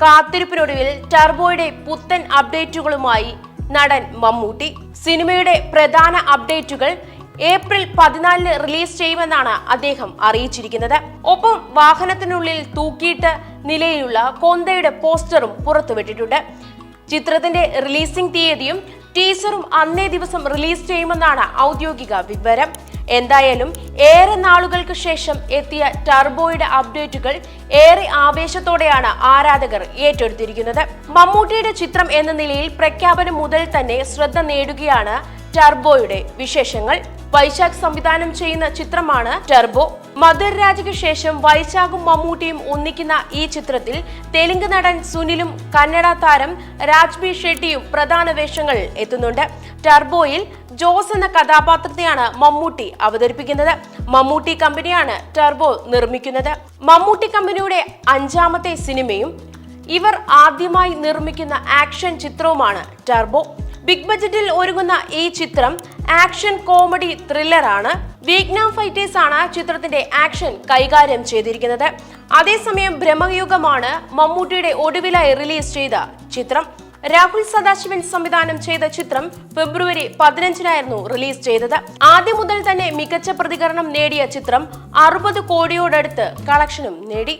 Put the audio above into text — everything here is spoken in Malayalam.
കാത്തിരിപ്പിനൊടുവിൽ ടർബോയുടെ പുത്തൻ അപ്ഡേറ്റുകളുമായി നടൻ മമ്മൂട്ടി. സിനിമയുടെ പ്രധാന അപ്ഡേറ്റുകൾ ഏപ്രിൽ 14 റിലീസ് ചെയ്യുമെന്നാണ് അദ്ദേഹം അറിയിച്ചിരിക്കുന്നത്. ഒപ്പം വാഹനത്തിനുള്ളിൽ തൂക്കിയിട്ട നിലയിലുള്ള കൊന്തയുടെ പോസ്റ്ററും പുറത്തുവിട്ടിട്ടുണ്ട്. ചിത്രത്തിന്റെ റിലീസിംഗ് തീയതിയും ടീസറും അന്നേ ദിവസം റിലീസ് ചെയ്യുമെന്നാണ് ഔദ്യോഗിക വിവരം. എന്തായാലും ഏറെ നാളുകൾക്ക് ശേഷം എത്തിയ ടർബോയുടെ അപ്ഡേറ്റുകൾ ഏറെ ആവേശത്തോടെയാണ് ആരാധകർ ഏറ്റെടുത്തിരിക്കുന്നത്. മമ്മൂട്ടിയുടെ ചിത്രം എന്ന നിലയിൽ പ്രഖ്യാപനം മുതൽ തന്നെ ശ്രദ്ധ നേടുകയാണ് ടർബോയുടെ വിശേഷങ്ങൾ. വൈശാഖ് സംവിധാനം ചെയ്യുന്ന ചിത്രമാണ് ടർബോ. മധുർ രാജയ്ക്ക് ശേഷം വൈശാഖും മമ്മൂട്ടിയും ഒന്നിക്കുന്ന ഈ ചിത്രത്തിൽ തെലുങ്ക് നടൻ സുനിലും കന്നഡ താരം രാജ്ബി ഷെട്ടിയും പ്രധാന വേഷങ്ങളിൽ എത്തുന്നുണ്ട്. ടർബോയിൽ ജോസ് എന്ന കഥാപാത്രത്തെയാണ് മമ്മൂട്ടി അവതരിപ്പിക്കുന്നത്. മമ്മൂട്ടി കമ്പനിയാണ് ടർബോ നിർമ്മിക്കുന്നത്. മമ്മൂട്ടി കമ്പനിയുടെ 5ാമത്തെ സിനിമയും ഇവർ ആദ്യമായി നിർമ്മിക്കുന്ന ആക്ഷൻ ചിത്രവുമാണ് ടർബോ. ബിഗ് ബജറ്റിൽ ഒരുങ്ങുന്ന ഈ ചിത്രം ആക്ഷൻ കോമഡി ത്രില്ലറാണ്. വിയറ്റ്നാം ഫൈറ്റേഴ്സ് ആണ് ചിത്രത്തിന്റെ ആക്ഷൻ കൈകാര്യം ചെയ്തിരിക്കുന്നത്. അതേസമയം ബ്രഹ്മയുഗമാണ് മമ്മൂട്ടിയുടെ ഒടുവിലായി റിലീസ് ചെയ്ത ചിത്രം. രാഹുൽ സദാശിവൻ സംവിധാനം ചെയ്ത ചിത്രം ഫെബ്രുവരി 15-നായിരുന്നു റിലീസ് ചെയ്തത്. ആദ്യം മുതൽ തന്നെ മികച്ച പ്രതികരണം നേടിയ ചിത്രം 60 കോടിയോടടുത്ത് കളക്ഷനും നേടി.